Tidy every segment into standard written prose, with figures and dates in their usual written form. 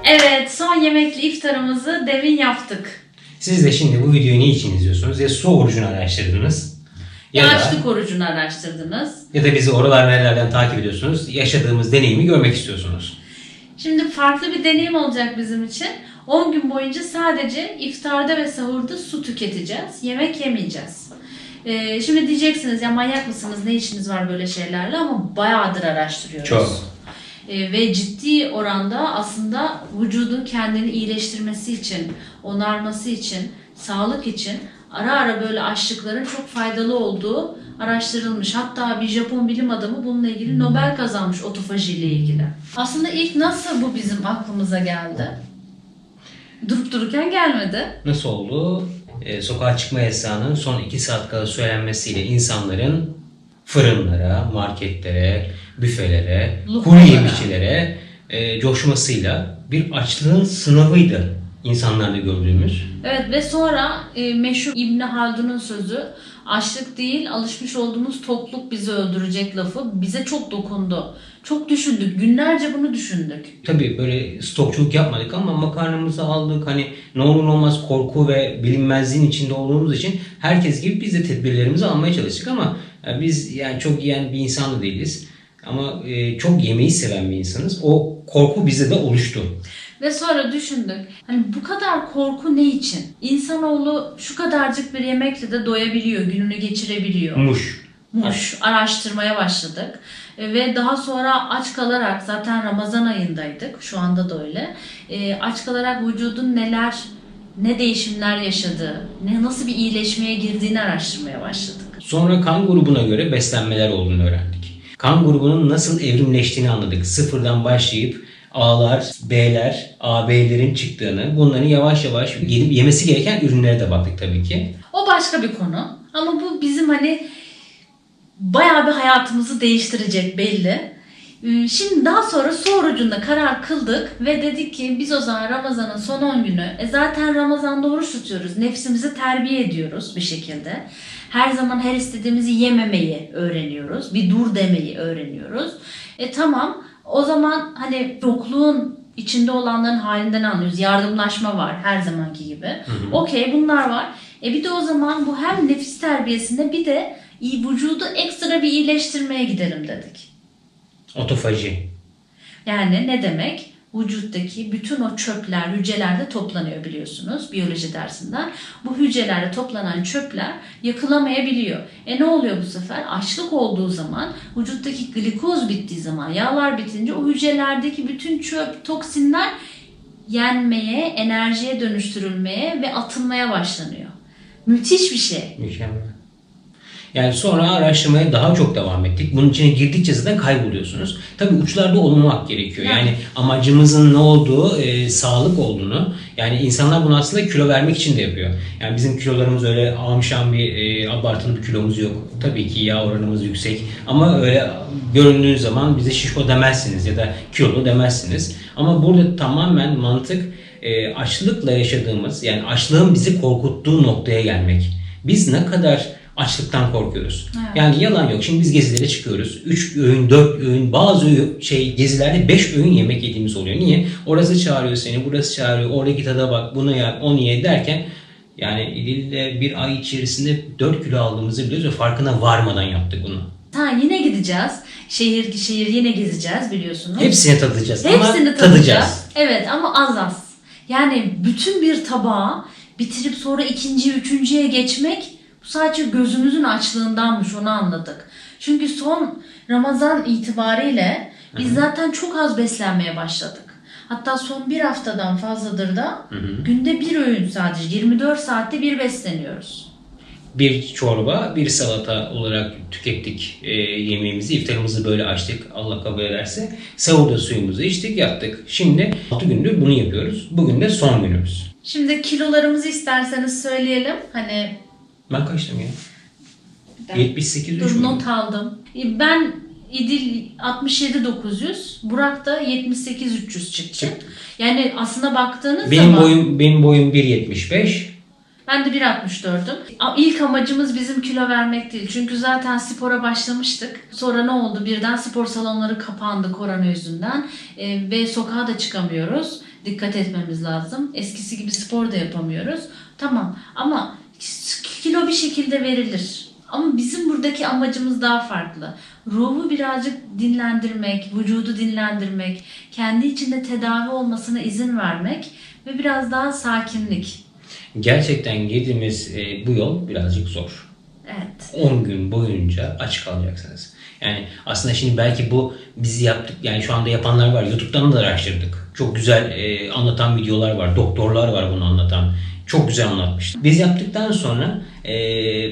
Evet, son yemekli iftarımızı demin yaptık. Siz de şimdi bu videoyu ne için izliyorsunuz? Ya su orucunu araştırdınız. Ya açlık orucunu araştırdınız. Ya da bizi oralar nerelerden takip ediyorsunuz. Yaşadığımız deneyimi görmek istiyorsunuz. Şimdi farklı bir deneyim olacak bizim için. 10 gün boyunca sadece iftarda ve sahurda su tüketeceğiz. Yemek yemeyeceğiz. Şimdi diyeceksiniz ya manyak mısınız? Ne işiniz var böyle şeylerle? Ama bayağıdır araştırıyoruz. Çok. Ve ciddi oranda aslında vücudun kendini iyileştirmesi için, onarması için, sağlık için ara ara böyle açlıkların çok faydalı olduğu araştırılmış. Hatta bir Japon bilim adamı bununla ilgili Nobel kazanmış otofaji ile ilgili. Aslında ilk nasıl bu bizim aklımıza geldi? Durup dururken gelmedi. Nasıl oldu? Sokağa çıkma yasağının son 2 saat kala söylenmesiyle insanların fırınlara, marketlere, büfelere, kuru yemişçilere coşmasıyla bir açlığın sınavıydı insanlarda gördüğümüz. Evet ve sonra meşhur İbn Haldun'un sözü açlık değil alışmış olduğumuz tokluk bizi öldürecek lafı bize çok dokundu. Çok düşündük. Günlerce bunu düşündük. Tabii böyle stokçuluk yapmadık ama makarnamızı aldık. Hani ne olur ne olmaz korku ve bilinmezliğin içinde olduğumuz için herkes gibi biz de tedbirlerimizi almaya çalıştık ama biz yani çok yiyen bir insan da değiliz. Ama çok yemeği seven bir insanız. O korku bizde de oluştu. Ve sonra düşündük. Hani bu kadar korku ne için? İnsanoğlu şu kadarcık bir yemekle de doyabiliyor, gününü geçirebiliyor. Muş. Araştırmaya başladık. Ve daha sonra aç kalarak, zaten Ramazan ayındaydık. Şu anda da öyle. Aç kalarak vücudun ne değişimler yaşadığı, nasıl bir iyileşmeye girdiğini araştırmaya başladık. Sonra kan grubuna göre beslenmeler olduğunu öğrendik. Kan grubunun nasıl evrimleştiğini anladık. Sıfırdan başlayıp A'lar, B'ler, AB'lerin çıktığını, bunların yavaş yavaş gelip yemesi gereken ürünlere de baktık tabii ki. O başka bir konu. Ama bu bizim bayağı bir hayatımızı değiştirecek belli. Şimdi daha sonra su orucunda karar kıldık ve dedik ki biz o zaman Ramazan'ın son 10 günü zaten Ramazan'da oruç tutuyoruz. Nefsimizi terbiye ediyoruz bir şekilde. Her zaman her istediğimizi yememeyi öğreniyoruz. Bir dur demeyi öğreniyoruz. Tamam o zaman yokluğun içinde olanların halinden anlıyoruz. Yardımlaşma var her zamanki gibi. Okey bunlar var. Bir de o zaman bu hem nefis terbiyesinde bir de vücudu ekstra bir iyileştirmeye gidelim dedik. Otofaji. Yani ne demek? Vücuttaki bütün o çöpler hücrelerde toplanıyor biliyorsunuz biyoloji dersinden. Bu hücrelerde toplanan çöpler yakılamayabiliyor. Ne oluyor bu sefer? Açlık olduğu zaman, vücuttaki glikoz bittiği zaman, yağlar bitince o hücrelerdeki bütün çöp, toksinler yenmeye, enerjiye dönüştürülmeye ve atılmaya başlanıyor. Müthiş bir şey. Mükemmel. Yani sonra araştırmaya daha çok devam ettik. Bunun içine girdikçe zaten kayboluyorsunuz. Tabii uçlarda olmamak gerekiyor. Yani amacımızın ne olduğu, sağlık olduğunu. Yani insanlar bunu aslında kilo vermek için de yapıyor. Yani bizim kilolarımız öyle amşan bir abartılı bir kilomuz yok. Tabii ki yağ oranımız yüksek. Ama öyle göründüğü zaman bize şişko demezsiniz ya da kilolu demezsiniz. Ama burada tamamen mantık açlıkla yaşadığımız, yani açlığın bizi korkuttuğu noktaya gelmek. Biz ne kadar açlıktan korkuyoruz. Evet. Yani yalan yok. Şimdi biz gezilere çıkıyoruz. 3 öğün, 4 öğün, bazı gezilerde 5 öğün yemek yediğimiz oluyor. Niye? Orası çağırıyor seni, burası çağırıyor. Oradaki tada bak, bunu yap, onu ye derken yani İdil'de bir ay içerisinde 4 kilo aldığımızı biliyoruz ve farkına varmadan yaptık bunu. Yine gideceğiz. Şehir yine gezeceğiz biliyorsunuz. Hepsini tadacağız. Hepsini tadacağız. Evet ama az. Yani bütün bir tabağı bitirip sonra ikinciye, üçüncüye geçmek bu sadece gözümüzün açlığındanmış, onu anladık. Çünkü son Ramazan itibariyle biz zaten çok az beslenmeye başladık. Hatta son bir haftadan fazladır da günde bir öğün sadece 24 saatte bir besleniyoruz. Bir çorba, bir salata olarak tükettik yemeğimizi, iftarımızı böyle açtık Allah kabul ederse. Sahurda suyumuzu içtik, yattık. Şimdi 6 gündür bunu yapıyoruz. Bugün de son günümüz. Şimdi kilolarımızı isterseniz söyleyelim. Ben kaçtım ya? 78 Dur not aldım. Ben İdil 67.900, Burak da 78.300 çıktı. Yani aslında baktığınız zaman... Benim boyum 1.75. Ben de 1.64'üm. İlk amacımız bizim kilo vermek değil. Çünkü zaten spora başlamıştık. Sonra ne oldu? Birden spor salonları kapandı korona yüzünden. Ve sokağa da çıkamıyoruz. Dikkat etmemiz lazım. Eskisi gibi spor da yapamıyoruz. Tamam ama kilo bir şekilde verilir. Ama bizim buradaki amacımız daha farklı. Ruhu birazcık dinlendirmek, vücudu dinlendirmek, kendi içinde tedavi olmasına izin vermek ve biraz daha sakinlik. Gerçekten girdiğimiz bu yol birazcık zor. Evet. 10 gün boyunca aç kalacaksınız. Yani aslında şimdi belki bu bizi yaptık, yani şu anda yapanlar var. YouTube'dan da araştırdık. Çok güzel anlatan videolar var. Doktorlar var bunu anlatan. Çok güzel anlatmış. Biz yaptıktan sonra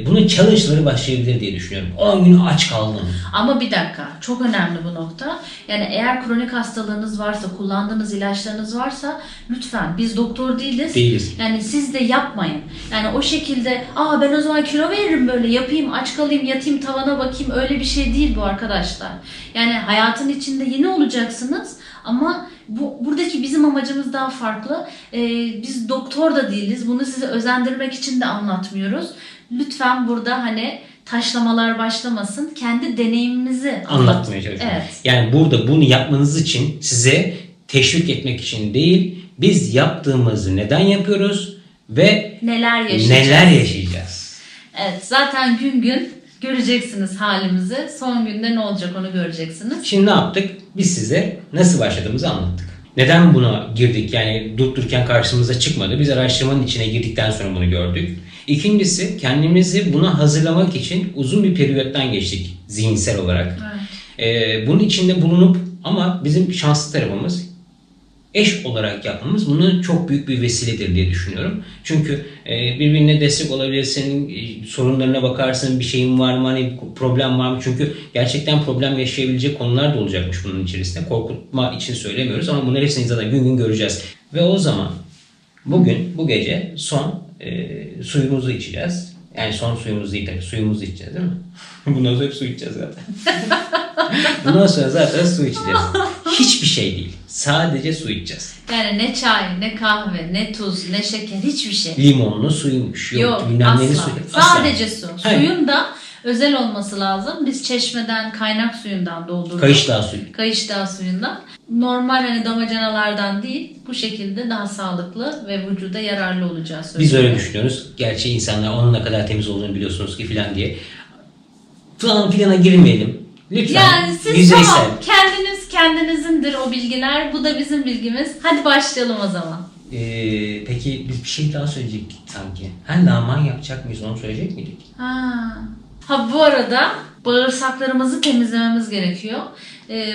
bunun challenge'ları başlayabilir diye düşünüyorum. 10 gün aç kaldım. Ama bir dakika, çok önemli bu nokta. Yani eğer kronik hastalığınız varsa, kullandığınız ilaçlarınız varsa lütfen, biz doktor değiliz. Değiliz. Yani siz de yapmayın. Yani o şekilde ben o zaman kilo veririm, böyle yapayım, aç kalayım, yatayım, tavana bakayım, öyle bir şey değil bu arkadaşlar. Yani hayatın içinde yeni olacaksınız ama buradaki bizim amacımız daha farklı. Biz doktor da değiliz. Bunu size özendirmek için de anlatmıyoruz. Lütfen burada hani taşlamalar başlamasın. Kendi deneyimimizi Anlatmaya çalışıyorum. Evet. Yani burada bunu yapmanız için, size teşvik etmek için değil, biz yaptığımızı neden yapıyoruz ve Neler yaşayacağız. Evet, zaten gün gün göreceksiniz halimizi. Son günde ne olacak onu göreceksiniz. Şimdi ne yaptık? Biz size nasıl başladığımızı anlattık. Neden buna girdik? Yani durup dururken karşımıza çıkmadı. Biz araştırmanın içine girdikten sonra bunu gördük. İkincisi, kendimizi buna hazırlamak için uzun bir periyottan geçtik zihinsel olarak. Evet. Bunun içinde bulunup ama bizim şanslı tarafımız eş olarak yapmamız bunun çok büyük bir vesiledir diye düşünüyorum. Çünkü birbirine destek olabilirsin, sorunlarına bakarsın, bir şeyin var mı, hani problem var mı? Çünkü gerçekten problem yaşayabilecek konular da olacakmış bunun içerisinde. Korkutma için söylemiyoruz ama bunları hepsini zaten gün gün göreceğiz. Ve o zaman bu gece son suyumuzu içeceğiz. Yani son suyumuzu değil tabii, suyumuzu içeceğiz değil mi? Bundan sonra hep su içeceğiz zaten. Bundan sonra zaten su içeceğiz. Hiçbir şey değil. Sadece su içeceğiz. Yani ne çay, ne kahve, ne tuz, ne şeker, hiçbir şey. Limonlu suymuş. Yok, bilmem neli asla. suyu. Sadece su. Hayır. Suyun da özel olması lazım. Biz çeşmeden, kaynak suyundan doldurduk. Kayışdağ suyu. Kayışdağ suyundan. Normal hani damacanalardan değil, bu şekilde daha sağlıklı ve vücuda yararlı olacağı söyleniyor. Biz öyle düşünüyoruz. Gerçi insanlar onun ne kadar temiz olduğunu biliyorsunuz ki filan diye. Falan filana girmeyelim. Lütfen. Yani siz yüzeysel. tamam, kendinizindir o bilgiler. Bu da bizim bilgimiz. Hadi başlayalım o zaman. Peki biz bir şey daha söyleyecektik sanki. Laman yapacak mıyız, onu söyleyecek miydik? Ha bu arada bağırsaklarımızı temizlememiz gerekiyor.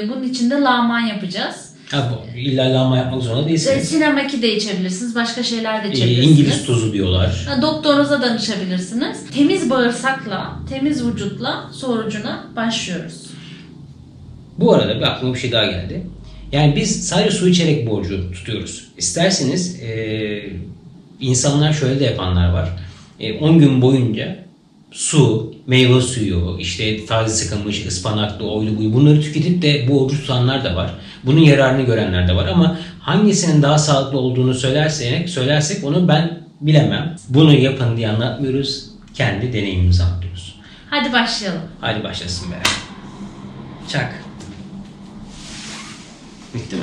Bunun için de lağman yapacağız. İlla laman yapmak zorunda değilsiniz. Sinemaki de içebilirsiniz. Başka şeyler de içebilirsiniz. İngiliz tuzu diyorlar. Doktorunuza danışabilirsiniz. Temiz bağırsakla, temiz vücutla sorucuna başlıyoruz. Bu arada aklıma bir şey daha geldi. Yani biz sadece su içerek bu orucu tutuyoruz. İsterseniz insanlar şöyle de yapanlar var. 10 gün boyunca su, meyve suyu, işte taze sıkılmış, ıspanaklı, oylu buyu bunları tüketip de bu orucu tutanlar da var. Bunun yararını görenler de var ama hangisinin daha sağlıklı olduğunu söylersek onu ben bilemem. Bunu yapın diye anlatmıyoruz. Kendi deneyimimizi anlatıyoruz. Hadi başlayalım. Hadi başlasın beraber. Çak. Bitti mi?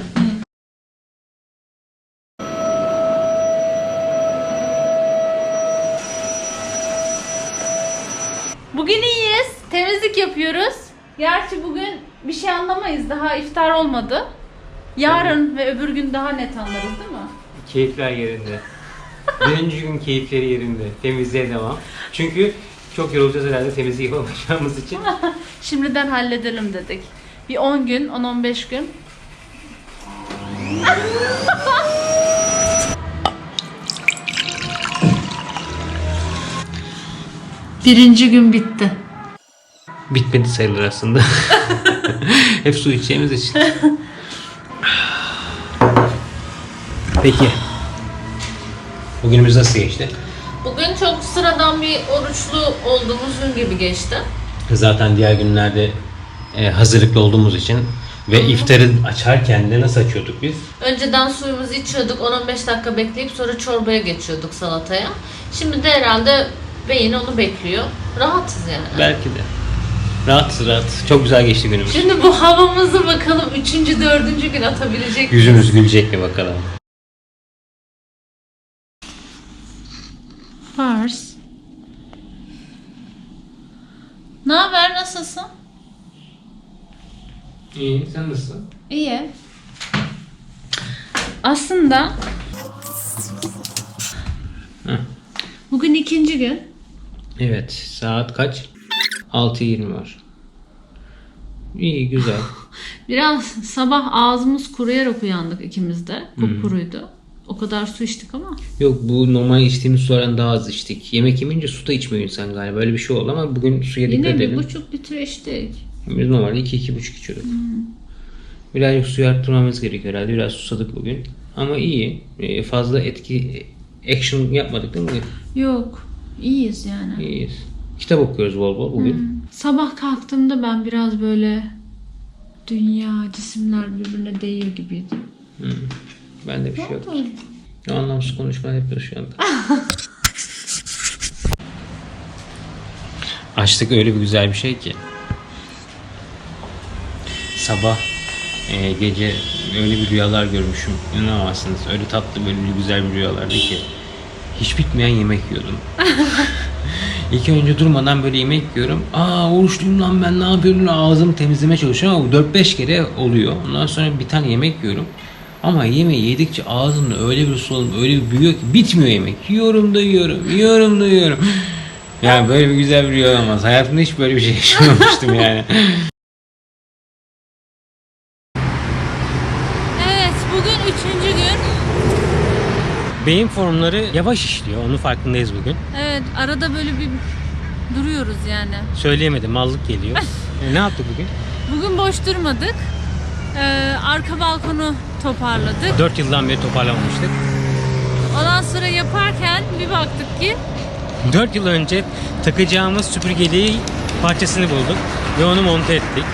Bugün iyiyiz. Temizlik yapıyoruz. Gerçi bugün bir şey anlamayız. Daha iftar olmadı. Yarın ve öbür gün daha net anlarız değil mi? Keyifler yerinde. Birinci gün keyifleri yerinde. Temizliğe devam. Çünkü çok yorulacağız herhalde temizlik yapamayacağımız için. Şimdiden halledelim dedik. Bir 10 gün, 10-15 gün. Birinci gün bitti. Bitmedi sayılır aslında. Hep su içeceğimiz için. Peki. Bugünümüz nasıl geçti? Bugün çok sıradan bir oruçlu olduğumuz gün gibi geçti. Zaten diğer günlerde hazırlıklı olduğumuz için Ve iftarı açarken de nasıl açıyorduk biz? Önceden suyumuzu içiyorduk, 10-15 dakika bekleyip sonra çorbaya geçiyorduk, salataya. Şimdi de herhalde beyin onu bekliyor. Rahatız yani. Belki de. Rahat. Çok güzel geçti günümüz. Şimdi bu havamızı bakalım 3. 4. gün atabilecek miyiz? Yüzümüz gülecek mi bakalım. Pars. Ne haber, nasılsın? İyi, sen nasılsın? İyi. Aslında bugün 2. gün. Evet, saat kaç? 6:20 var. İyi, güzel. Biraz sabah ağzımız kuruyarak uyandık ikimiz de. Kupkuruydu. O kadar su içtik ama. Yok, bu normal içtiğimiz sulardan daha az içtik. Yemek yemeyince su da içmiyor insan galiba. Öyle bir şey oldu ama bugün suya dikkat Yine edelim. 1,5 litre içtik. Biz normalde 2-2,5 içiyorduk. Birazcık suyu arttırmamız gerekiyor herhalde. Biraz susadık bugün. Ama iyi. Fazla action yapmadık değil mi? Yok. İyiyiz yani. İyiyiz. Kitap okuyoruz bol bol bugün. Sabah kalktığımda ben biraz böyle dünya, cisimler birbirine değiyor gibiydi. Bende bir şey yok. Oldu. Anlamsız konuşmalar yapıyoruz şu anda. Açlık öyle bir güzel bir şey ki. Sabah gece öyle bir rüyalar görmüşüm. İnanamazsınız. Öyle tatlı, böyle bir güzel bir rüyalardı ki. Hiç bitmeyen yemek yiyordum. İlk önce durmadan böyle yemek yiyorum. Oruçluyum lan ben, ne yapıyorum? Ağzımı temizlemeye çalışıyorum ama 4-5 kere oluyor. Ondan sonra bir tane yemek yiyorum. Ama yemeği yedikçe ağzımda öyle bir solum, öyle bir büyüyor ki bitmiyor yemek. Yiyorum da yiyorum. Yani böyle bir güzel bir rüya olmaz. Hayatımda hiç böyle bir şey yaşamamıştım yani. Evet, bugün 3. gün. Beyin formları yavaş işliyor. Onun farkındayız bugün. Evet, arada böyle bir duruyoruz yani. Söyleyemedim. Mallık geliyor. Ne yaptık bugün? Bugün boş durmadık. Arka balkonu toparladık. 4 yıldan beri toparlamamıştık. Ondan sonra yaparken bir baktık ki 4 yıl önce takacağımız süpürgeliği parçasını bulduk ve onu monte ettik.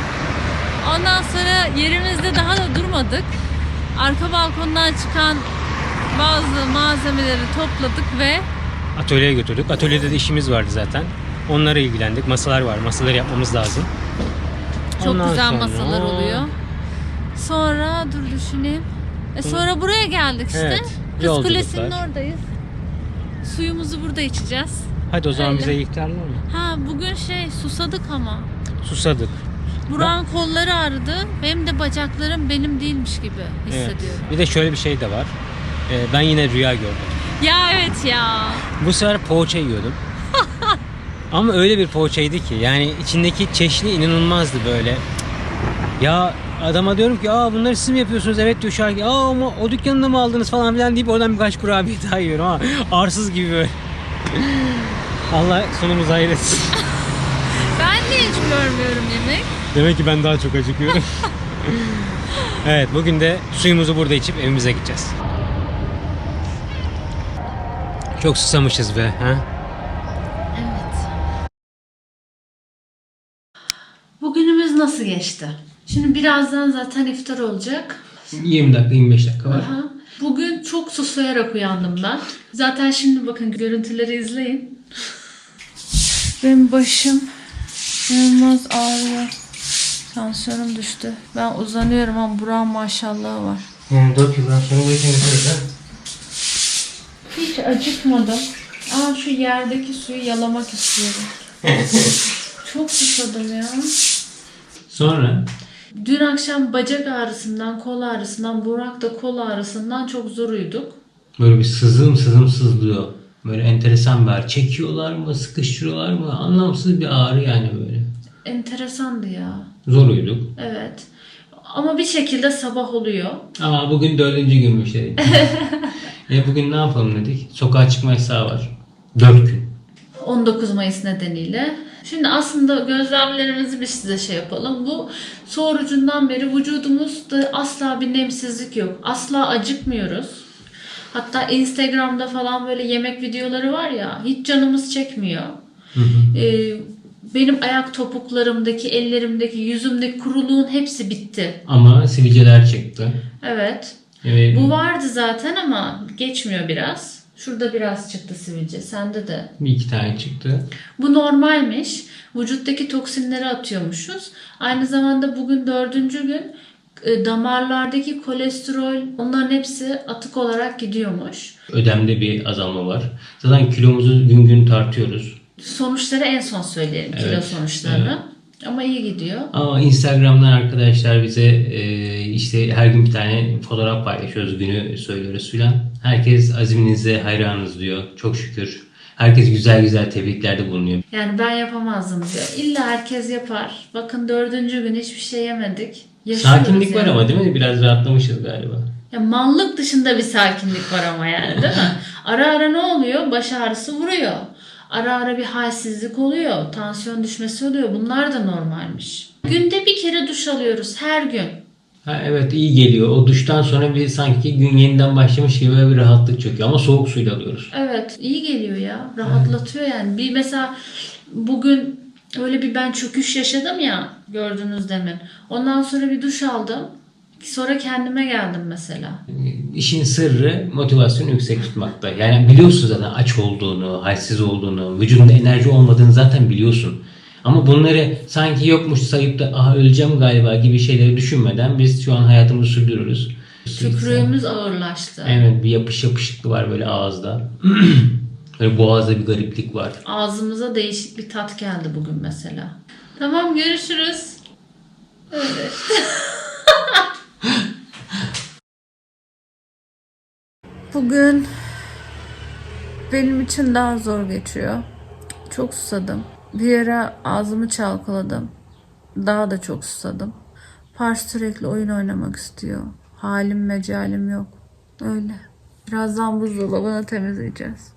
ondan sonra yerimizde daha da durmadık. Arka balkondan çıkan bazı malzemeleri topladık ve Atölyeye götürdük. Atölyede de işimiz vardı zaten. Onlara ilgilendik. Masalar var. Masaları yapmamız lazım. çok Ondan güzel sonra- masalar oluyor. Sonra dur düşüneyim. Sonra buraya geldik işte. Evet, Kız yolculuklar. Kulesi'nin oradayız. Suyumuzu burada içeceğiz. Hadi o zaman Öyle. bize iftarlar mı? Ha bugün susadık ama. Susadık. Burak'ın kolları ağrıdı. Benim de bacaklarım benim değilmiş gibi Evet. hissediyorum. Bir de şöyle bir şey de var. Ben yine rüya gördüm. Ya evet ya. Bu sefer poğaça yiyordum. Ama öyle bir poğaçaydı ki yani içindeki çeşni inanılmazdı böyle. Ya adama diyorum ki bunları siz mi yapıyorsunuz? Evet diyor şarkı. Ama o dükkanında mı aldınız falan filan deyip oradan birkaç kurabiye daha yiyorum ama arsız gibi böyle. Allah sonumuzu hayır etsin. Ben de hiç görmüyorum yemek. Demek ki ben daha çok acıkıyorum. Evet, bugün de suyumuzu burada içip evimize gideceğiz. Çok susamışız be. Ha? Evet. Bugünümüz nasıl geçti? Şimdi birazdan zaten iftar olacak. 20 dakika 25 dakika var. Aha. Bugün çok susayarak uyandım ben. Zaten şimdi bakın görüntüleri izleyin. Benim başım inanılmaz ağrıyor. Tansiyonum düştü. Ben uzanıyorum ama Burak'ın maşallahı var. Yani 4 yıldan sonra böyle temizliyoruz ha. Hiç acıkmadım. Şu yerdeki suyu yalamak istiyorum. Çok susadım ya. Sonra? Dün akşam bacak ağrısından, kol ağrısından, Burak da kol ağrısından çok zor uyuduk. Böyle bir sızım sızlıyor. Böyle enteresan bir ağrı. Çekiyorlar mı, sıkıştırıyorlar mı? Anlamsız bir ağrı yani böyle. Enteresandı ya. Zor uyuduk. Evet. Ama bir şekilde sabah oluyor. Ama bugün 4. günmüş dedik. Bugün ne yapalım dedik. Sokağa çıkma yasağı var. 4 gün. 19 Mayıs nedeniyle. Şimdi aslında gözlemlerimizi biz size yapalım. Bu su orucundan beri vücudumuzda asla bir nemsizlik yok. Asla acıkmıyoruz. Hatta Instagram'da falan böyle yemek videoları var ya, hiç canımız çekmiyor. benim ayak topuklarımdaki, ellerimdeki, yüzümdeki kuruluğun hepsi bitti. Ama sivilceler çıktı. Evet. Evet. Bu vardı zaten ama geçmiyor biraz. Şurada biraz çıktı sivilce. Sende de. Bir iki tane çıktı. Bu normalmiş. Vücuttaki toksinleri atıyormuşuz. Aynı zamanda bugün 4. gün damarlardaki kolesterol, onların hepsi atık olarak gidiyormuş. Ödemde bir azalma var. Zaten kilomuzu gün gün tartıyoruz. Sonuçları en son söyleyelim. Evet, Kilo sonuçlarını. Ama iyi gidiyor. Ama Instagram'dan arkadaşlar bize işte her gün bir tane fotoğraf paylaşıyoruz. Günü söylüyoruz filan. Herkes aziminize hayranız diyor. Çok şükür. Herkes güzel güzel tebriklerde bulunuyor. Yani ben yapamazdım diyor. İlla herkes yapar. Bakın 4. gün hiçbir şey yemedik. Yaşıyoruz Sakinlik var yani. ama değil mi? Biraz rahatlamışız galiba. Ya mallık dışında bir sakinlik var ama yani, değil mi? Ara ara ne oluyor? Baş ağrısı vuruyor. Ara ara bir halsizlik oluyor. Tansiyon düşmesi oluyor. Bunlar da normalmiş. Günde bir kere duş alıyoruz her gün. Ha, evet, iyi geliyor. O duştan sonra bir sanki gün yeniden başlamış gibi bir rahatlık çöküyor. Ama soğuk suyla alıyoruz. Evet, iyi geliyor ya. Rahatlatıyor yani. Bir mesela bugün öyle bir ben çöküş yaşadım ya, gördünüz demin. Ondan sonra bir duş aldım. Sonra kendime geldim mesela. İşin sırrı motivasyonu yüksek tutmakta. Yani biliyorsun zaten aç olduğunu, halsiz olduğunu, vücudunda enerji olmadığını zaten biliyorsun. Ama bunları sanki yokmuş sayıp da aha öleceğim galiba gibi şeyleri düşünmeden biz şu an hayatımızı sürdürüyoruz. Tükrüğümüz ağırlaştı. Evet, bir yapış yapışıklığı var böyle ağızda. Böyle boğazda bir gariplik var. Ağzımıza değişik bir tat geldi bugün mesela. Tamam, görüşürüz. Evet. Bugün benim için daha zor geçiyor. Çok susadım. Bir ara ağzımı çalkaladım. Daha da çok susadım. Pars sürekli oyun oynamak istiyor. Halim mecalim yok. Öyle. Birazdan buzdolabını temizleyeceğiz.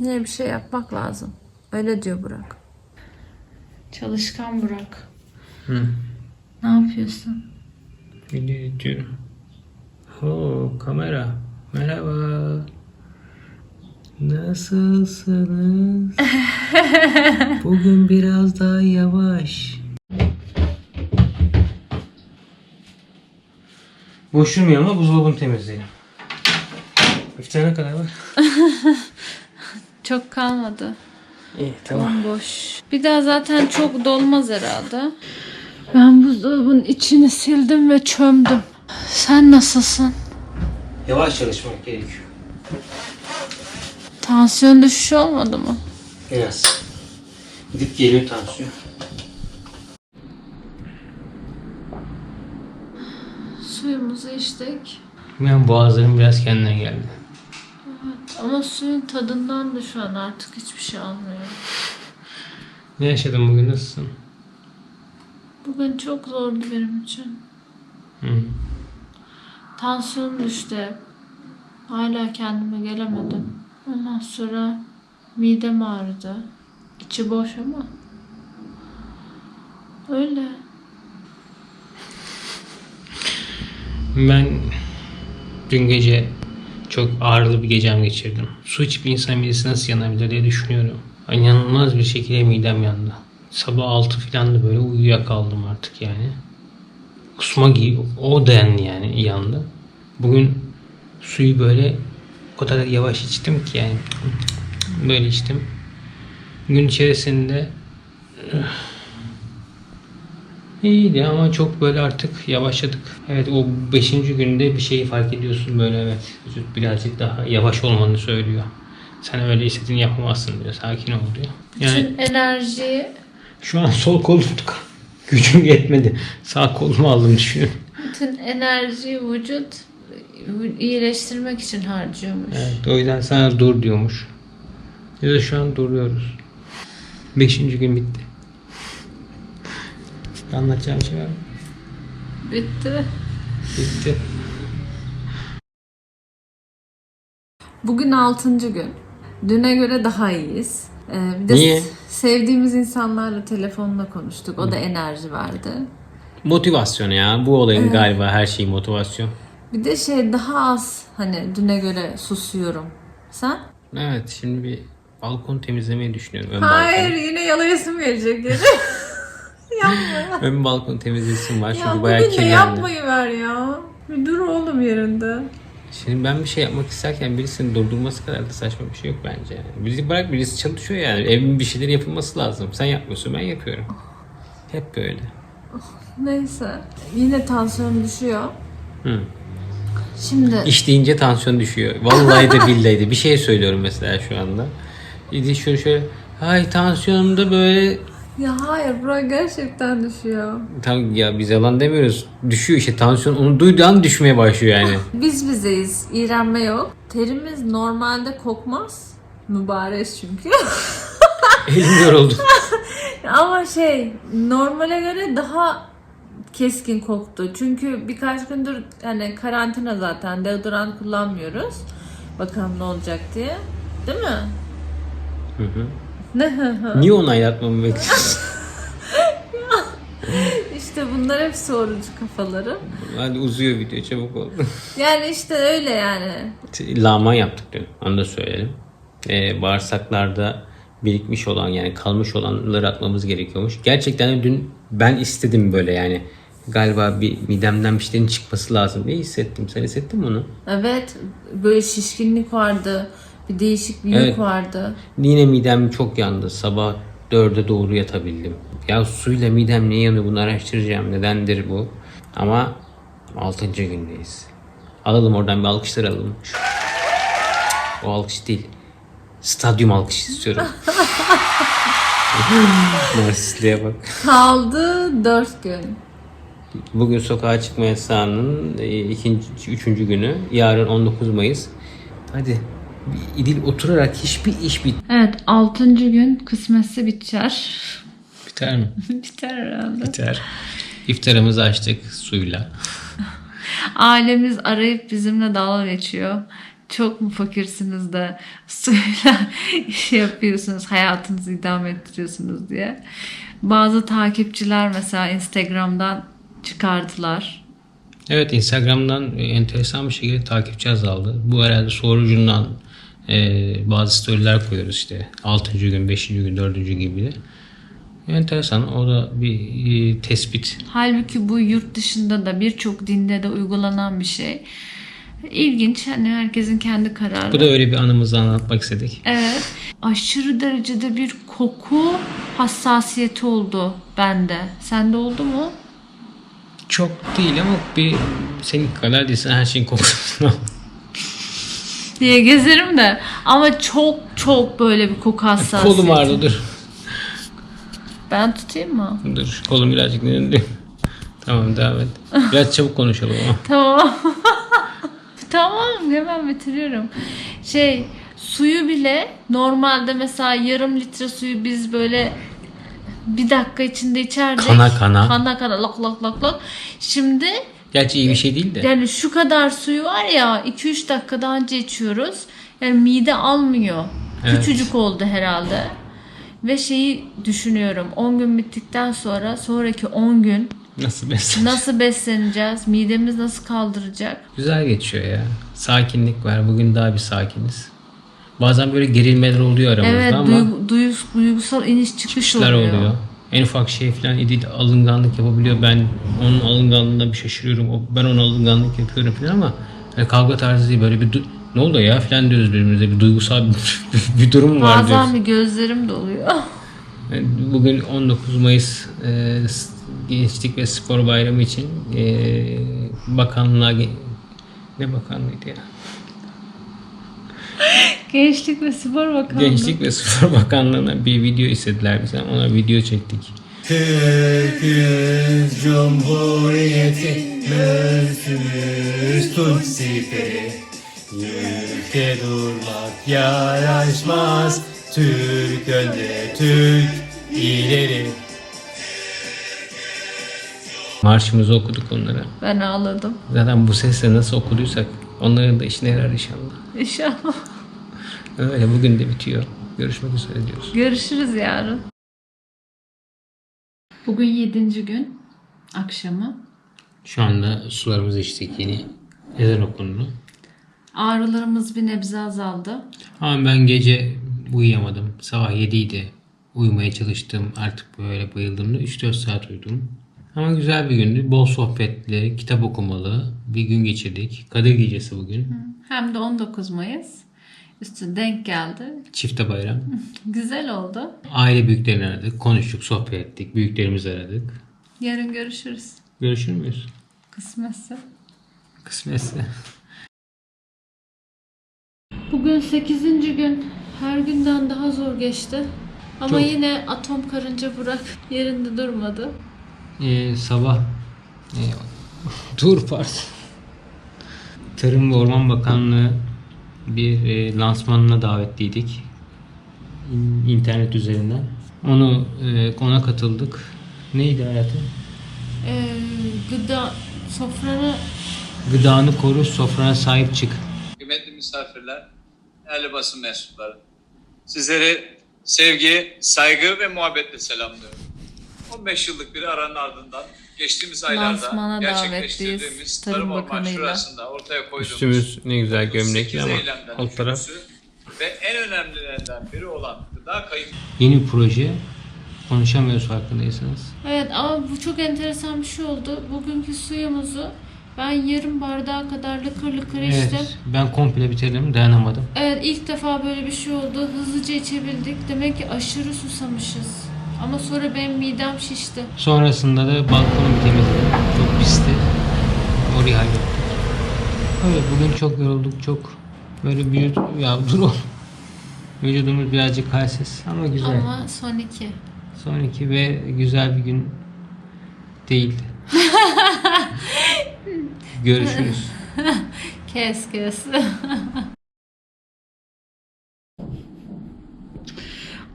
Yine bir şey yapmak lazım. Öyle diyor Burak. Çalışkan Burak. Hı. Ne yapıyorsun? Video ediyorum. Oo, kamera. Merhaba. Nasılsınız? Bugün biraz daha yavaş. Boş durmuyor ama buzdolabını temizleyelim. İftara kadar var. Çok kalmadı. İyi, tamam. Boş. Bir daha zaten çok dolmaz herhalde. Ben buzdolabının içini sildim ve çömdüm. Sen nasılsın? Yavaş çalışmak gerekiyor. Tansiyon düşüşü olmadı mı? Biraz. Gidip geliyor tansiyon. Suyumuzu içtik. Ben boğazlarım biraz kendine geldi. Ama suyun tadından da şu an artık hiçbir şey almıyorum. Ne yaşadın bugün, nasılsın? Bugün çok zordu benim için. Hı. Tansiyonum düştü hep. Hala kendime gelemedim. Ondan sonra midem ağrıdı. İçi boş ama. Öyle. Ben dün gece çok ağrılı bir gecem geçirdim. Su içip insan midesi nasıl yanabilir diye düşünüyorum. İnanılmaz bir şekilde midem yandı. Sabah 6 falan da böyle uyuyakaldım artık yani. Kusma gibi o denli yani yandı. Bugün suyu böyle o kadar yavaş içtim ki yani böyle içtim. Gün içerisinde iyiydi ama çok böyle artık yavaşladık. Evet, o 5. günde bir şeyi fark ediyorsun böyle, evet. Vücut birazcık daha yavaş olmanı söylüyor. Sen öyle istediğini yapamazsın diyor. Sakin ol diyor. Yani Bütün enerjiyi, şu an sol kolum gücüm yetmedi. Sağ kolumu aldım düşünüyorum. bütün enerjiyi vücut iyileştirmek için harcıyormuş. Evet, o yüzden sana dur diyormuş. Biz de şu an duruyoruz. 5. gün bitti. Anlatacağım şey var mı? Bitti. Bitti. Bugün 6. gün. Düne göre daha iyiyiz. Bir de Niye? sevdiğimiz insanlarla telefonla konuştuk. O da enerji verdi. Motivasyon ya. Bu olayın galiba her şeyi motivasyon. Bir de daha az hani düne göre susuyorum. Sen? Evet, şimdi bir balkon temizlemeyi düşünüyorum. Hayır yine yalayasım gelecek geri. Yapma. Ön balkon temizlesim var çünkü Ya bayağı bugün de kirlendi. yapmayı ver ya. Bir dur oğlum yerinde. Şimdi ben bir şey yapmak isterken birisinin durdurması kadar da saçma bir şey yok bence. Yani. Birisi çalışıyor yani. Evin bir şeyler yapılması lazım. Sen yapmıyorsun, ben yapıyorum. Hep böyle. Neyse. Yine tansiyon düşüyor. Hı. Şimdi İş deyince tansiyon düşüyor. Vallahi de billahi de. Bir şey söylüyorum mesela şu anda. Şöyle hay tansiyonum da böyle. ya hayır bura gerçekten düşüyor. Tam ya biz yalan demiyoruz. Düşüyor işte tansiyon onu duyduğu an düşmeye başlıyor yani. Biz bizeyiz. İğrenme yok. Terimiz normalde kokmaz. Mübarek çünkü. Elim yoruldu. Ama normale göre daha keskin koktu. Çünkü birkaç gündür yani karantina zaten deodorant kullanmıyoruz. Bakalım ne olacak diye. Değil mi? Hı hı. Ne hı hı? Niye onaylatmamı bekliyorsun? İşte bunlar hep sorucu kafaları. Hadi uzuyor video çabuk ol. Yani işte öyle yani. Lağman yaptık dün. Onu da söyleyelim. Bağırsaklarda birikmiş olan yani kalmış olanları atmamız gerekiyormuş. Gerçekten de dün ben istedim böyle yani. Galiba bir midemden bir şeylerin çıkması lazım diye hissettim. Sen hissettin mi onu? Evet böyle şişkinlik vardı. Bir değişik bir yük Evet. vardı. Yine midem çok yandı. Sabah 4'e doğru yatabildim. Ya suyla midem niye yanıyor bunu araştıracağım. Nedendir bu? Ama 6. gündeyiz. Alalım oradan bir alkışlar alalım. O alkış değil. Stadyum alkışı istiyorum. Narsistliğe bak. Kaldı 4 gün. Bugün sokağa çıkma yasağının 3. günü. Yarın 19 Mayıs. Hadi bir İdil oturarak hiçbir iş Evet 6. gün kısmetse biter. biter mi? Biter herhalde. Biter. İftarımızı açtık suyla. Ailemiz arayıp bizimle dalga geçiyor. Çok mu fakirsiniz de suyla iş yapıyorsunuz, hayatınızı idame ettiriyorsunuz diye. Bazı takipçiler mesela Instagram'dan çıkardılar. Evet Instagram'dan enteresan bir şekilde takipçi azaldı. Bu herhalde sorucundan bazı storyler koyuyoruz işte. 6. gün, 5. gün, 4. gibi de. Enteresan. O da bir tespit. Halbuki bu yurt dışında da birçok dinde de uygulanan bir şey. İlginç. Hani herkesin kendi kararı. Bu da öyle bir anımızı anlatmak istedik. Evet. Aşırı derecede bir koku hassasiyeti oldu bende. Sende oldu mu? Çok değil ama bir senin kadar değilse her şeyin kokusunu Diye gezerim de. Ama çok böyle bir koku hassasiyeti. Kolum ağrıdı dur. Ben tutayım mı? Dur kolum birazcık dinlendi. Tamam devam et. Biraz çabuk konuşalım ama. Tamam. Tamam hemen bitiriyorum. Suyu bile normalde mesela yarım litre suyu biz böyle bir dakika içinde içerdik. Kana kana. Kana lak lak lak lak. Şimdi Gerçi iyi bir şey değil de. yani şu kadar suyu var ya 2-3 dakikada önce içiyoruz. Yani mide almıyor. Evet. Küçücük oldu herhalde. Ve düşünüyorum 10 gün bittikten sonra sonraki 10 gün nasıl besleneceğiz? Midemiz nasıl kaldıracak? Güzel geçiyor ya. Sakinlik var. Bugün daha bir sakiniz. Bazen böyle gerilmeler oluyor aramızda Evet ama duygusal iniş çıkış çıkışlar oluyor. En ufak şey falan İdil alınganlık yapabiliyor. Ben onun alınganlığına bir şaşırıyorum. Ben ona alınganlık yapıyorum falan ama yani kavga tarzı değil. Böyle bir ne oldu ya falan diyoruz birbirimize. Bir duygusal bir durum var diyoruz. Bazen bir gözlerim doluyor. Bugün 19 Mayıs Gençlik ve Spor Bayramı için bakanlığa ne bakanlığıydı ya? Gençlik ve Spor Bakanlığı. Gençlik ve Spor Bakanlığı'na bir video istediler bizden. Ona video çektik. Türk'üz Cumhuriyetimiz tut siperi. Ülke durmak yaraşmaz. Türk önde, Türk ileri. Marşımızı okuduk onlara. Ben ağladım. Zaten bu sesle nasıl okuduysak onların da işine yarar inşallah. İnşallah. Öyle bugün de bitiyor. Görüşmek üzere diyoruz. Görüşürüz yarın. Bugün 7. gün akşamı. Şu anda sularımızı içtik yeni. Ezan okundu. Ağrılarımız bir nebze azaldı. Ama ben gece uyuyamadım. Sabah 7 idi. Uyumaya çalıştım. Artık böyle bayıldığımda 3-4 saat uyudum. Ama güzel bir gündü. Bol sohbetli, kitap okumalı bir gün geçirdik. Kadir Gecesi bugün. Hem de 19 Mayıs. Üstü denk geldi. Çifte bayram. Güzel oldu. Aile büyüklerini aradık. Konuştuk, sohbet ettik. Büyüklerimizi aradık. Yarın görüşürüz. Görüşür müyüz? Kısmetse. Kısmetse. Bugün 8. gün. Her günden daha zor geçti. Ama Çok. yine atom karınca Burak yerinde durmadı. Sabah dur pardon. Tarım ve Orman Bakanlığı bir lansmanına davetliydik. İnternet üzerinden. Ona katıldık. Neydi hayatım? Gıdanı koru, sofrana sahip çık. Kıymetli misafirler, değerli basın mensupları. Sizleri sevgi, saygı ve muhabbetle selamlıyorum. 15 yıllık bir aranın ardından geçtiğimiz Lansmana aylarda davetliyiz, gerçekleştirdiğimiz Tarım Tarım Orman Bakanı'yla. Şurası'nda ortaya koyduğumuz Üstümüz ne güzel gömlekli 38 ama eylemden alt taraf. üçüncüsü ve en önemlilerinden biri olan gıda kayıp Yeni bir proje. Konuşamıyoruz farkındaysanız. Evet ama bu çok enteresan bir şey oldu. Bugünkü suyumuzu ben yarım bardağa kadar lıkır lıkır içtim. Evet, ben komple bitirdim, dayanamadım. Evet, ilk defa böyle bir şey oldu. Hızlıca içebildik. Demek ki aşırı susamışız. Ama sonra benim midem şişti. Sonrasında da balkonu temizledim. Çok pisti. Orayı hallettik. Öyle bugün çok yorulduk, çok böyle ya dur oğlum. Vücudumuz birazcık halsiz ama güzel. Ama son iki. Sonraki ve güzel bir gün değildi. Görüşürüz. Kes.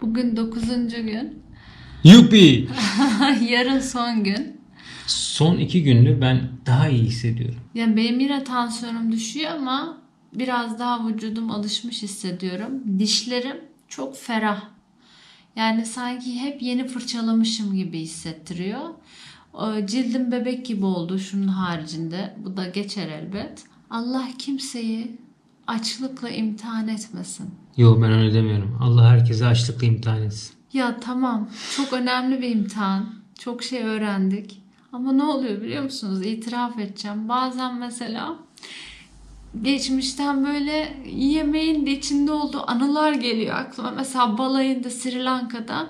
Bugün 9. gün. Yuppie! Yarın son gün. Son 2 gündür ben daha iyi hissediyorum. Yani benim yine tansiyonum düşüyor ama biraz daha vücudum alışmış hissediyorum. Dişlerim çok ferah. Yani sanki hep yeni fırçalamışım gibi hissettiriyor. Cildim bebek gibi oldu şunun haricinde. Bu da geçer elbet. Allah kimseyi açlıkla imtihan etmesin. Yok ben öyle demiyorum. Allah herkese açlıkla imtihan etsin. Ya tamam, çok önemli bir imtihan. Çok şey öğrendik. Ama ne oluyor biliyor musunuz? İtiraf edeceğim. Bazen mesela geçmişten böyle yemeğin de içinde olduğu anılar geliyor aklıma. Mesela balayında Sri Lanka'da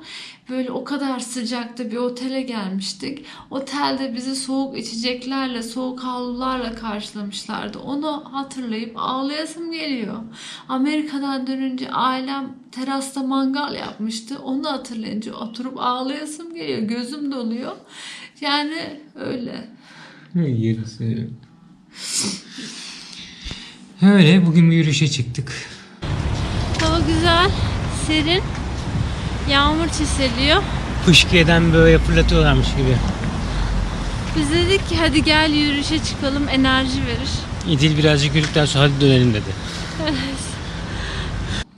böyle o kadar sıcakta bir otele gelmiştik. Otelde bizi soğuk içeceklerle, soğuk havlularla karşılamışlardı. Onu hatırlayıp ağlayasım geliyor. Amerika'dan dönünce ailem terasta mangal yapmıştı. Onu hatırlayınca oturup ağlayasım geliyor. Gözüm doluyor. Yani öyle. Yarısı. Öyle bugün bir yürüyüşe çıktık. Hava güzel, serin. Yağmur çiseliyor. Fışkiye'den böyle fırlatıyorlarmış gibi. Biz dedik ki hadi gel yürüyüşe çıkalım, enerji verir. İdil birazcık yürüdükten sonra hadi dönelim dedi.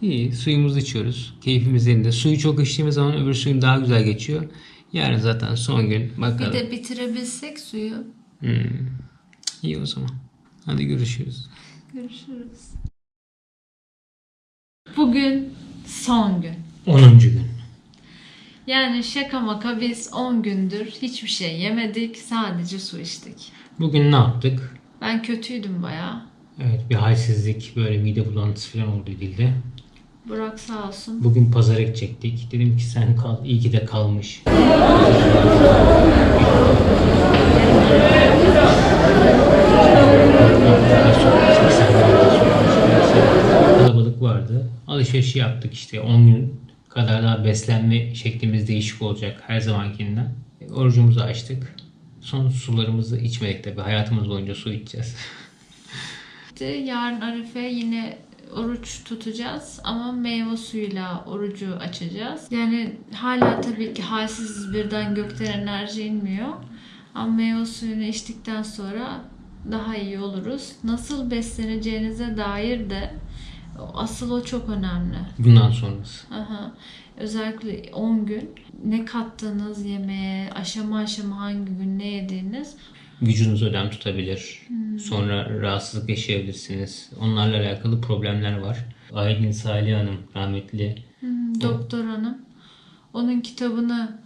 İyi, suyumuzu içiyoruz. Keyfimiz yerinde. Suyu çok içtiğimiz zaman öbür suyun daha güzel geçiyor. Yarın zaten son gün bakalım. Bir de bitirebilsek suyu. İyi o zaman. Hadi görüşürüz. Görüşürüz. Bugün son gün. 10. gün. Yani şaka maka biz 10 gündür hiçbir şey yemedik. Sadece su içtik. Bugün ne yaptık? Ben kötüydüm bayağı. Evet bir halsizlik, böyle mide bulantısı falan oldu dilde. Burak sağ olsun. Bugün pazara gidecektik. Dedim ki sen kal. İyi ki de kalmış. Kalabalık vardı. Alışverişi yaptık işte. 10 gün kadar daha beslenme şeklimiz değişik olacak her zamankinden. Orucumuzu açtık. Son sularımızı içmedik tabii. Hayatımız boyunca su içeceğiz. Yarın Arife yine oruç tutacağız ama meyve suyuyla orucu açacağız. Yani hala tabii ki halsiz birden gökten enerji inmiyor. Ama meyve suyunu içtikten sonra daha iyi oluruz. Nasıl besleneceğinize dair de asıl o çok önemli. Bundan sonrası. Aha. Özellikle 10 gün ne kattığınız yemeğe, aşama aşama hangi gün ne yediğiniz. Vücudunuz ödem tutabilir. Sonra rahatsızlık yaşayabilirsiniz. Onlarla alakalı problemler var. Aylin Salih Hanım rahmetli Doktor hanım. Onun kitabını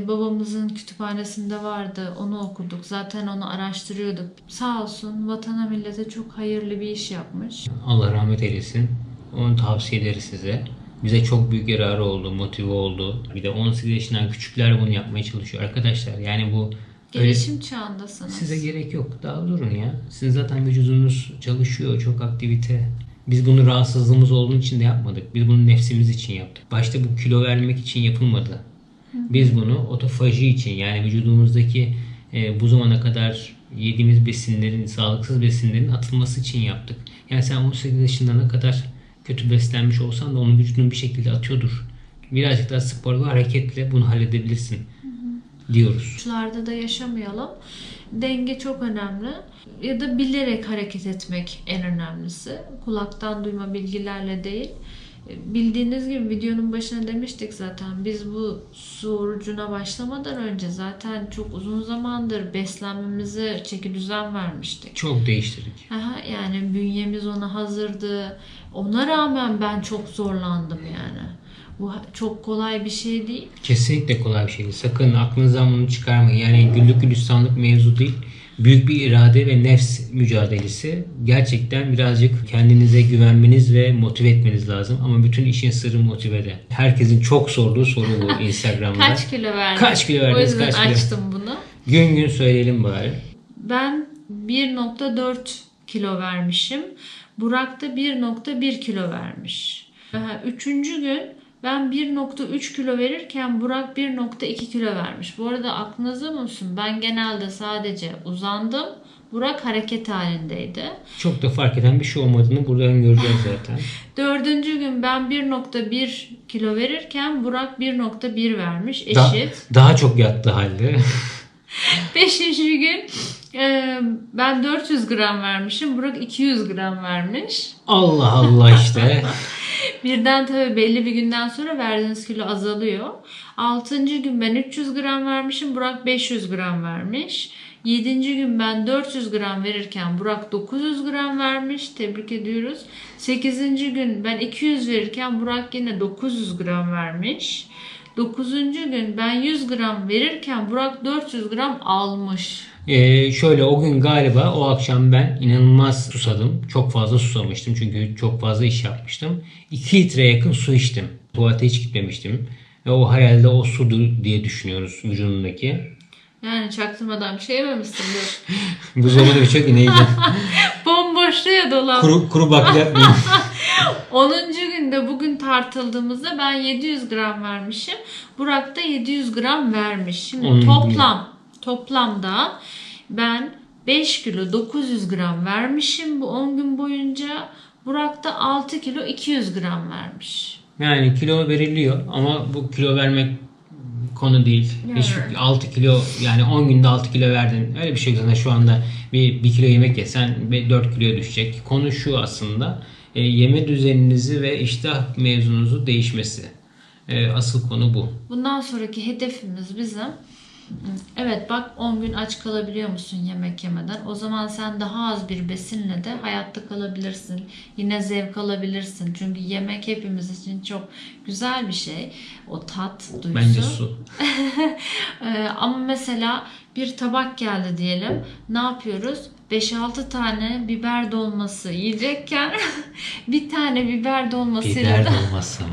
babamızın kütüphanesinde vardı. Onu okuduk. Zaten onu araştırıyorduk. Sağ olsun vatana millete çok hayırlı bir iş yapmış. Allah rahmet eylesin. Onu tavsiye ederiz size. Bize çok büyük yararı oldu, motive oldu. Bir de 18 yaşından küçükler bunu yapmaya çalışıyor arkadaşlar. Yani bu öyle Gelişim çağındasınız. size gerek yok. Daha durun ya. Sizin zaten vücudunuz çalışıyor, çok aktivite. Biz bunu rahatsızlığımız olduğu için de yapmadık. Biz bunu nefsimiz için yaptık. Başta bu kilo vermek için yapılmadı. Biz bunu otofaji için, yani vücudumuzdaki bu zamana kadar yediğimiz besinlerin, sağlıksız besinlerin atılması için yaptık. Yani sen 18 yaşında ne kadar kötü beslenmiş olsan da onun vücudun bir şekilde atıyordur. Birazcık daha spor ve hareketle bunu halledebilirsin diyoruz. Uçlarda da yaşamayalım. Denge çok önemli. Ya da bilerek hareket etmek en önemlisi. Kulaktan duyma bilgilerle değil. Bildiğiniz gibi videonun başına demiştik zaten. Biz bu su orucuna başlamadan önce zaten çok uzun zamandır beslenmemize çekidüzen vermiştik. Çok değiştirdik. Aha, yani bünyemiz ona hazırdı. Ona rağmen ben çok zorlandım yani. Bu çok kolay bir şey değil. Kesinlikle kolay bir şey değil. Sakın aklınızdan bunu çıkarmayın. Yani güllük gülistanlık mevzu değil. Büyük bir irade ve nefs mücadelesi. Gerçekten birazcık kendinize güvenmeniz ve motive etmeniz lazım. Ama bütün işin sırrı motivede. Herkesin çok sorduğu soru bu Instagram'da. Kaç kilo verdin? Kaç kilo verdiniz? O yüzden Kaç kilo? açtım bunu. Gün gün söyleyelim bari. Ben 1.4 kilo vermişim. Burak da 1.1 kilo vermiş. Üçüncü gün ben 1.3 kilo verirken Burak 1.2 kilo vermiş. Bu arada aklınızda mısın? Ben genelde sadece uzandım. Burak hareket halindeydi. Çok da fark eden bir şey olmadığını buradan göreceğiz zaten. Dördüncü gün ben 1.1 kilo verirken Burak 1.1 vermiş. Eşit. Daha çok yattı halde. Beşinci gün ben 400 gram vermişim. Burak 200 gram vermiş. Allah Allah işte. Birden tabii belli bir günden sonra verdiğiniz kilo azalıyor. 6. gün ben 300 gram vermişim. Burak 500 gram vermiş. 7. gün ben 400 gram verirken Burak 900 gram vermiş. Tebrik ediyoruz. 8. gün ben 200 verirken Burak yine 900 gram vermiş. 9. gün ben 100 gram verirken Burak 400 gram almış. Şöyle o gün galiba o akşam ben inanılmaz susadım. Çok fazla susamıştım çünkü çok fazla iş yapmıştım. 2 litreye yakın su içtim. Tuvalete hiç gitmemiştim. Ve o herhalde o sudur diye düşünüyoruz vücudundaki. Yani çaktırmadan bir şey yememişsindir. Bu zamanda bir çok yiyeceğim. Bomboştu ya dolap. Kuru bakliyat mıyım? 10. günde bugün tartıldığımızda ben 700 gram vermişim. Burak da 700 gram vermiş. Şimdi toplamda ben 5 kilo 900 gram vermişim bu 10 gün boyunca. Burak da 6 kilo 200 gram vermiş. Yani kilo veriliyor ama bu kilo vermek konu değil. Yani. Hiç 6 kilo yani 10 günde 6 kilo verdin. Öyle bir şey yok. Zaten şu anda bir kilo yemek yesen 4 kiloya düşecek. Konu şu aslında. Yeme düzeninizi ve iştah mevzunuzu değişmesi. Asıl konu bu. Bundan sonraki hedefimiz bizim. Evet bak 10 gün aç kalabiliyor musun yemek yemeden? O zaman sen daha az bir besinle de hayatta kalabilirsin. Yine zevk alabilirsin. Çünkü yemek hepimiz için çok güzel bir şey. O tat duygusu. Bence su. Ama mesela bir tabak geldi diyelim. Ne yapıyoruz? 5-6 tane biber dolması yiyecekken bir tane biber dolmasıyla dolması mı?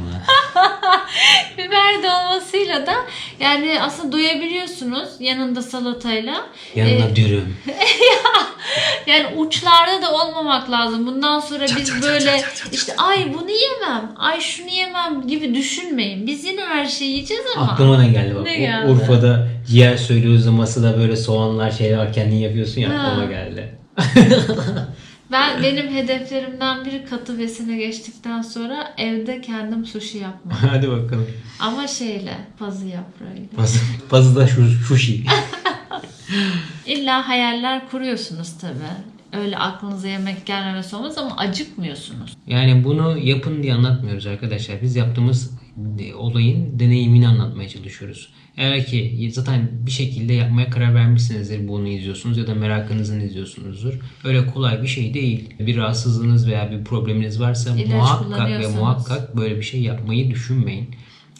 biber dolmasıyla da yani aslında doyabiliyorsunuz yanında salatayla. Yanına dürüm. Yani uçlarda da olmamak lazım. Bundan sonra biz böyle işte ay bunu yemem, ay şunu yemem gibi düşünmeyin. Biz yine her şeyi yiyeceğiz ama. Aklıma ne geldi bak. Ne geldi? Urfa'da ciğer söylüyoruz da masada böyle soğanlar şeyler var kendin yapıyorsun ya Ha. aklıma geldi. Benim hedeflerimden biri katı besine geçtikten sonra evde kendim sushi yapmak. Hadi bakalım. Ama şeyle, pazı yaprağıyla. Pazıda sushi. İlla hayaller kuruyorsunuz tabii. Öyle aklınıza yemek gelmemesi olmaz ama acıkmıyorsunuz. Yani bunu yapın diye anlatmıyoruz arkadaşlar. Biz yaptığımız olayın deneyimini anlatmaya çalışıyoruz. Eğer ki zaten bir şekilde yapmaya karar vermişsinizdir, bunu izliyorsunuz ya da merakınızın izliyorsunuzdur. Öyle kolay bir şey değil. Bir rahatsızlığınız veya bir probleminiz varsa İlaç muhakkak ve kullanıyorsanız. muhakkak böyle bir şey yapmayı düşünmeyin.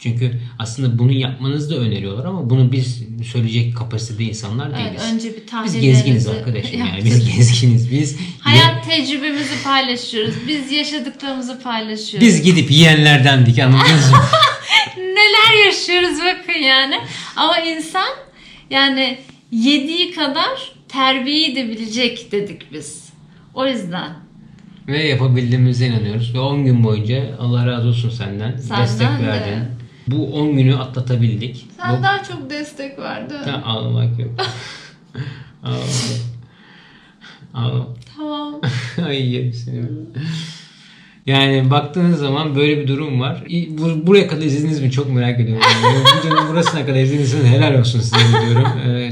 Çünkü aslında bunu yapmanızı da öneriyorlar ama bunu biz söyleyecek kapasitede insanlar değiliz. Evet, önce bir Biz tahlillerinizi gezginiz arkadaşım yani. Biz yaptırın. gezginiz. Biz Hayat tecrübemizi paylaşıyoruz. Biz yaşadıklarımızı paylaşıyoruz. biz gidip yiyenlerdendik, anladınız mı? Neler yaşıyoruz bakın yani. Ama insan yani yediği kadar terbiye edebilecek dedik biz. O yüzden. Ve yapabildiğimize inanıyoruz. Ve 10 gün boyunca Allah razı olsun senden. Senden destek de. verdin. Bu 10 günü atlatabildik. Sen daha çok destek verdin. Ha, ağlamak yok. Ağlamak yok. Ağlamak. Tamam. Ay yerim seni. Yani baktığınız zaman böyle bir durum var. Buraya kadar izlediniz mi çok merak ediyorum. Yani videonun burasına kadar izlediyseniz helal olsun size diyorum.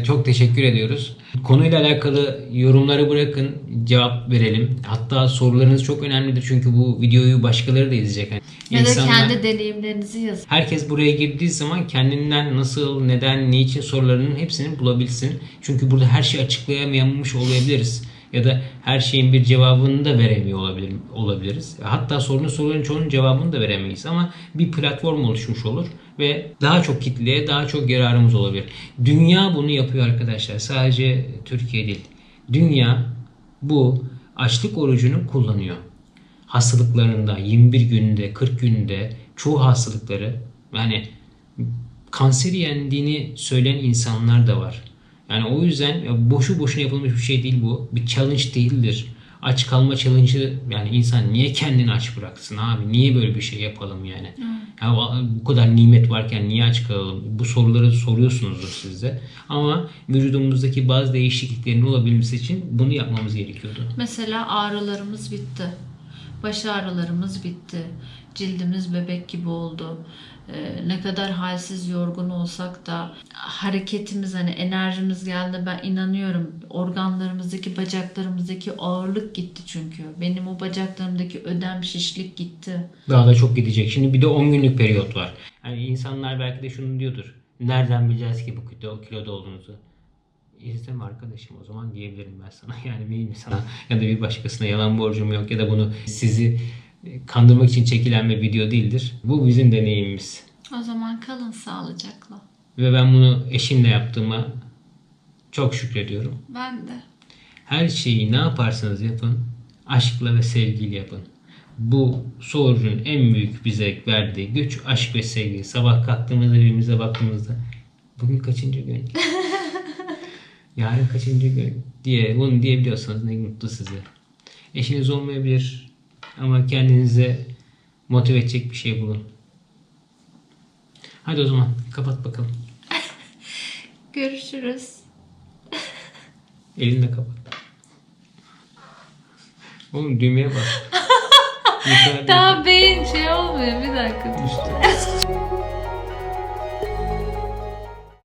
Çok teşekkür ediyoruz. Konuyla alakalı yorumları bırakın, cevap verelim. Hatta sorularınız çok önemlidir çünkü bu videoyu başkaları da izleyecek. Yani Ya da insanlar- kendi deneyimlerinizi yazın. Herkes buraya girdiği zaman kendinden nasıl, neden, niçin sorularının hepsini bulabilsin. Çünkü burada her şeyi açıklayamamış olabiliriz. Ya da her şeyin bir cevabını da veremiyor olabiliriz. Hatta soruların çoğunun cevabını da veremeyiz. Ama bir platform oluşmuş olur ve daha çok kitleye, daha çok yararımız olabilir. Dünya bunu yapıyor arkadaşlar. Sadece Türkiye değil. Dünya bu açlık orucunu kullanıyor. Hastalıklarında 21 günde, 40 günde çoğu hastalıkları, yani kanseri yendiğini söyleyen insanlar da var. Yani o yüzden boşu boşuna yapılmış bir şey değil bu. Bir challenge değildir. Aç kalma challenge'ı, yani insan niye kendini aç bıraksın abi? Niye böyle bir şey yapalım yani? Ya bu kadar nimet varken niye aç kalalım? Bu soruları soruyorsunuzdur siz de. Ama vücudumuzdaki bazı değişikliklerin olabilmesi için bunu yapmamız gerekiyordu. Mesela ağrılarımız bitti. Baş ağrılarımız bitti. Cildimiz bebek gibi oldu. Ne kadar halsiz, yorgun olsak da hareketimiz, hani enerjimiz geldi. Ben inanıyorum organlarımızdaki, bacaklarımızdaki ağırlık gitti çünkü. Benim o bacaklarımdaki ödem, şişlik gitti. Daha da çok gidecek. Şimdi bir de 10 günlük periyot var. Yani insanlar belki de şunu diyordur. Nereden bileceğiz ki bu kiloda olduğunuzu? İzleme arkadaşım o zaman diyebilirim ben sana. Yani benim sana ya da bir başkasına yalan borcum yok ya da bunu sizi kandırmak için çekilen bir video değildir. Bu bizim deneyimimiz. O zaman kalın sağlıcakla. Ve ben bunu eşimle yaptığıma çok şükrediyorum. Ben de. Her şeyi ne yaparsanız yapın, aşkla ve sevgiyle yapın. Bu sorucunun en büyük bize verdiği güç aşk ve sevgi. Sabah kalktığımızda birbirimize baktığımızda bugün kaçıncı gün? Yarın kaçıncı gün diye bunu diyebiliyorsanız ne mutlu size. Eşiniz olmayabilir ama kendinize motive edecek bir şey bulun. Hadi o zaman kapat bakalım. Görüşürüz. Elini de kapat. Oğlum düğmeye bas. Daha beyin şey olmuyor, bir dakika. Üstü.